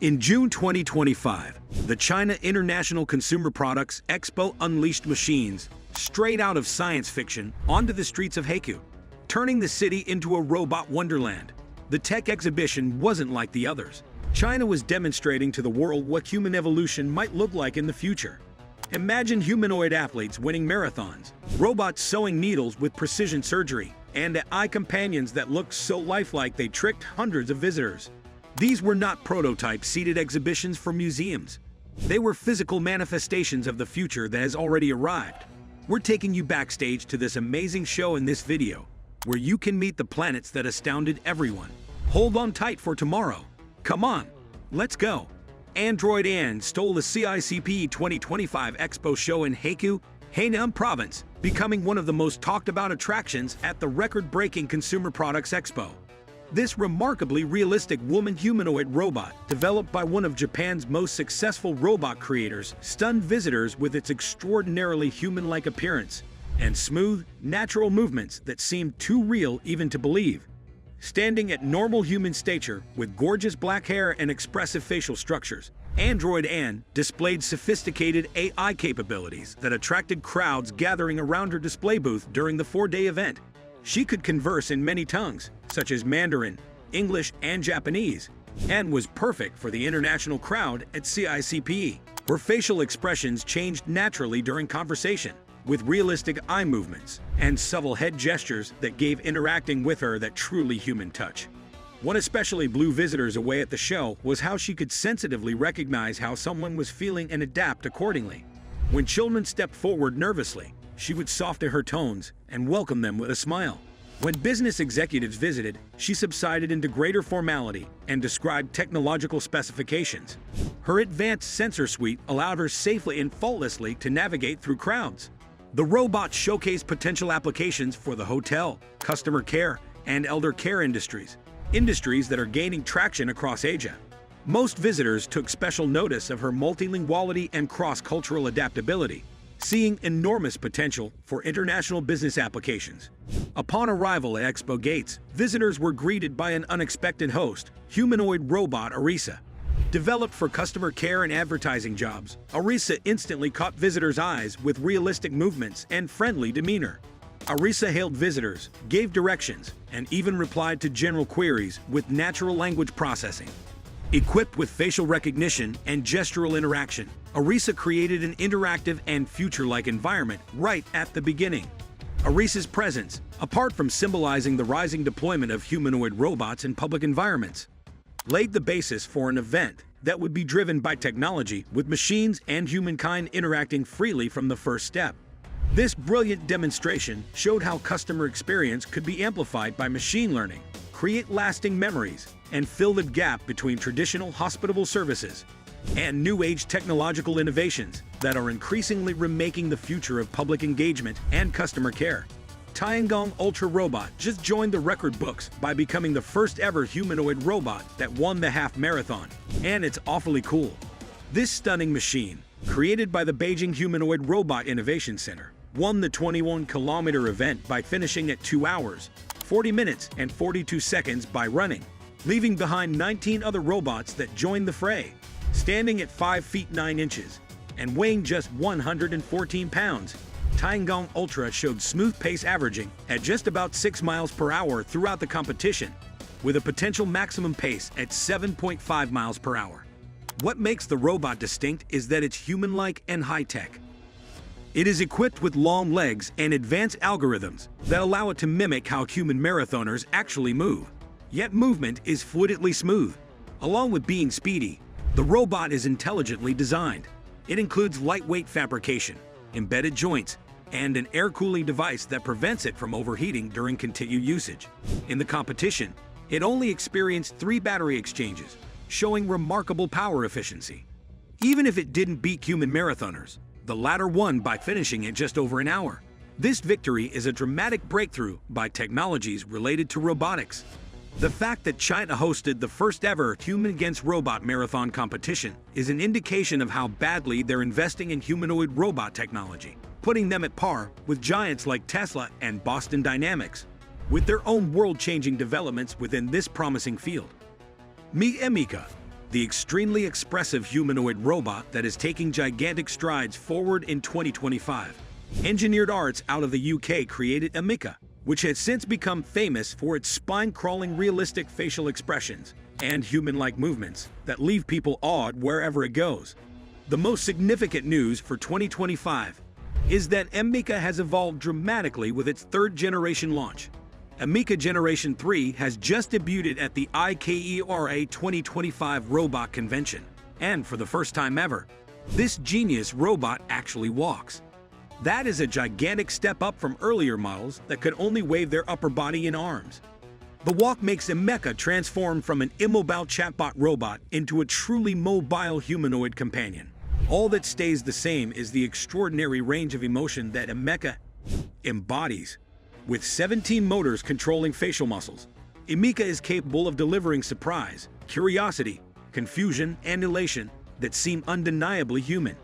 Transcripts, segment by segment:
In June 2025, the China International Consumer Products Expo unleashed machines straight out of science fiction onto the streets of Haikou, turning the city into a robot wonderland. The tech exhibition wasn't like the others. China was demonstrating to the world what human evolution might look like in the future. Imagine humanoid athletes winning marathons, robots sewing needles with precision surgery, and AI companions that looked so lifelike they tricked hundreds of visitors. These were not prototype seated exhibitions for museums. They were physical manifestations of the future that has already arrived. We're taking you backstage to this amazing show in this video, where you can meet the planets that astounded everyone. Hold on tight for tomorrow. Come on, let's go. Android Anne stole the CICPE 2025 Expo show in Haikou, Hainan Province, becoming one of the most talked about attractions at the record-breaking Consumer Products Expo. This remarkably realistic woman humanoid robot, developed by one of Japan's most successful robot creators, stunned visitors with its extraordinarily human-like appearance and smooth, natural movements that seemed too real even to believe. Standing at normal human stature with gorgeous black hair and expressive facial structures, Android Anne displayed sophisticated AI capabilities that attracted crowds gathering around her display booth during the 4-day event. She could converse in many tongues, such as Mandarin, English, and Japanese, and was perfect for the international crowd at CICPE. Her facial expressions changed naturally during conversation, with realistic eye movements and subtle head gestures that gave interacting with her that truly human touch. What especially blew visitors away at the show was how she could sensitively recognize how someone was feeling and adapt accordingly. When children stepped forward nervously, she would soften her tones and welcome them with a smile. When business executives visited, she subsided into greater formality and described technological specifications. Her advanced sensor suite allowed her safely and faultlessly to navigate through crowds. The robot showcased potential applications for the hotel, customer care, and elder care industries that are gaining traction across Asia. Most visitors took special notice of her multilinguality and cross-cultural adaptability, seeing enormous potential for international business applications. Upon arrival at Expo gates, visitors were greeted by an unexpected host, humanoid robot Arisa. Developed for customer care and advertising jobs, Arisa instantly caught visitors' eyes with realistic movements and friendly demeanor. Arisa hailed visitors, gave directions, and even replied to general queries with natural language processing. Equipped with facial recognition and gestural interaction, Arisa created an interactive and future-like environment right at the beginning. Arisa's presence, apart from symbolizing the rising deployment of humanoid robots in public environments, laid the basis for an event that would be driven by technology, with machines and humankind interacting freely from the first step. This brilliant demonstration showed how customer experience could be amplified by machine learning, create lasting memories, and fill the gap between traditional hospitable services and new-age technological innovations that are increasingly remaking the future of public engagement and customer care. Tiangong Ultra Robot just joined the record books by becoming the first ever humanoid robot that won the half marathon, and it's awfully cool. This stunning machine, created by the Beijing Humanoid Robot Innovation Center, won the 21-kilometer event by finishing at 2 hours, 40 minutes, and 42 seconds by running, leaving behind 19 other robots that joined the fray. Standing at 5 feet 9 inches and weighing just 114 pounds, Tiangong Ultra showed smooth pace averaging at just about 6 miles per hour throughout the competition, with a potential maximum pace at 7.5 miles per hour. What makes the robot distinct is that it's human-like and high-tech. It is equipped with long legs and advanced algorithms that allow it to mimic how human marathoners actually move. Yet movement is fluidly smooth. Along with being speedy, the robot is intelligently designed. It includes lightweight fabrication, embedded joints, and an air cooling device that prevents it from overheating during continued usage. In the competition, it only experienced 3 battery exchanges, showing remarkable power efficiency. Even if it didn't beat human marathoners, the latter won by finishing in just over an hour. This victory is a dramatic breakthrough by technologies related to robotics. The fact that China hosted the first ever human against robot marathon competition is an indication of how badly they're investing in humanoid robot technology, putting them at par with giants like Tesla and Boston Dynamics, with their own world-changing developments within this promising field. Meet Emika, the extremely expressive humanoid robot that is taking gigantic strides forward in 2025. Engineered Arts out of the UK created Umika, which has since become famous for its spine-crawling realistic facial expressions and human-like movements that leave people awed wherever it goes. The most significant news for 2025 is that Umika has evolved dramatically with its third-generation launch. Umika Generation 3 has just debuted at the ICPE 2025 Robot Convention, and for the first time ever, this genius robot actually walks. That is a gigantic step up from earlier models that could only wave their upper body and arms. The walk makes Umika transform from an immobile chatbot robot into a truly mobile humanoid companion. All that stays the same is the extraordinary range of emotion that Umika embodies. With 17 motors controlling facial muscles, Umika is capable of delivering surprise, curiosity, confusion, and elation that seem undeniably human.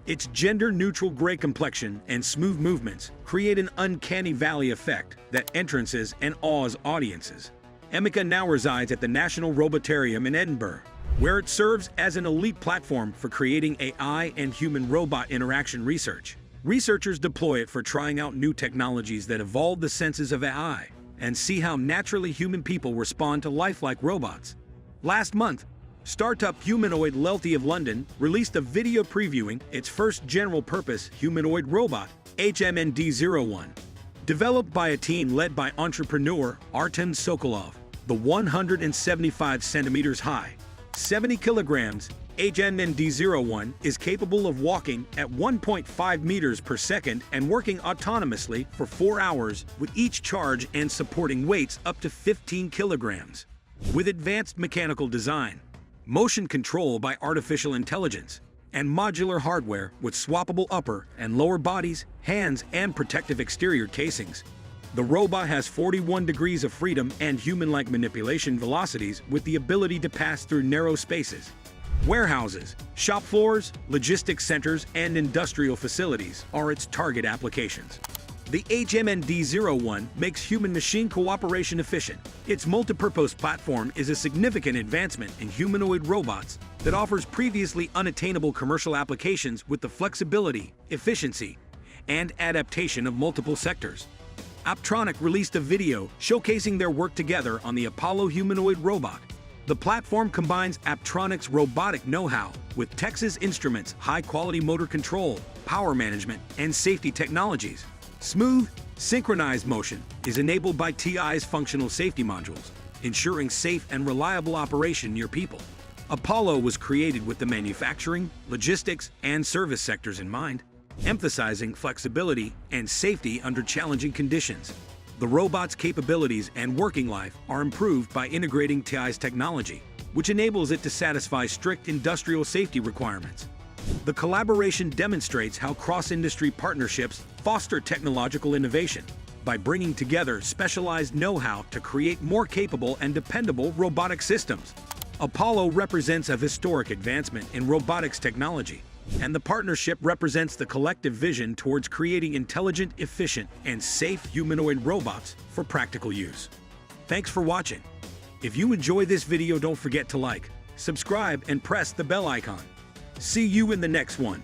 Its gender-neutral gray complexion and smooth movements create an uncanny valley effect that entrances and awes audiences. Umika now resides at the National Robotarium in Edinburgh, where it serves as an elite platform for creating AI and human-robot interaction research. Researchers deploy it for trying out new technologies that evolve the senses of AI and see how naturally human people respond to lifelike robots. Last month, startup Humanoid Lelty of London released a video previewing its first general-purpose humanoid robot, HMND-01. Developed by a team led by entrepreneur Artem Sokolov, the 175 centimeters high, 70 kilograms HMND-01 is capable of walking at 1.5 meters per second and working autonomously for 4 hours with each charge and supporting weights up to 15 kilograms. With advanced mechanical design, motion control by artificial intelligence, and modular hardware with swappable upper and lower bodies, hands, and protective exterior casings, the robot has 41 degrees of freedom and human-like manipulation velocities with the ability to pass through narrow spaces. Warehouses, shop floors, logistics centers, and industrial facilities are its target applications. The HMND-01 makes human-machine cooperation efficient. Its multipurpose platform is a significant advancement in humanoid robots that offers previously unattainable commercial applications with the flexibility, efficiency, and adaptation of multiple sectors. Aptronic released a video showcasing their work together on the Apollo humanoid robot. The platform combines Aptronic's robotic know-how with Texas Instruments' high-quality motor control, power management, and safety technologies. Smooth, synchronized motion is enabled by TI's functional safety modules, ensuring safe and reliable operation near people. Apollo was created with the manufacturing, logistics, and service sectors in mind, emphasizing flexibility and safety under challenging conditions. The robot's capabilities and working life are improved by integrating TI's technology, which enables it to satisfy strict industrial safety requirements. The collaboration demonstrates how cross-industry partnerships foster technological innovation by bringing together specialized know-how to create more capable and dependable robotic systems. Apollo represents a historic advancement in robotics technology, and the partnership represents the collective vision towards creating intelligent, efficient, and safe humanoid robots for practical use. Thanks for watching. If you enjoy this video, don't forget to like, subscribe, and press the bell icon. See you in the next one.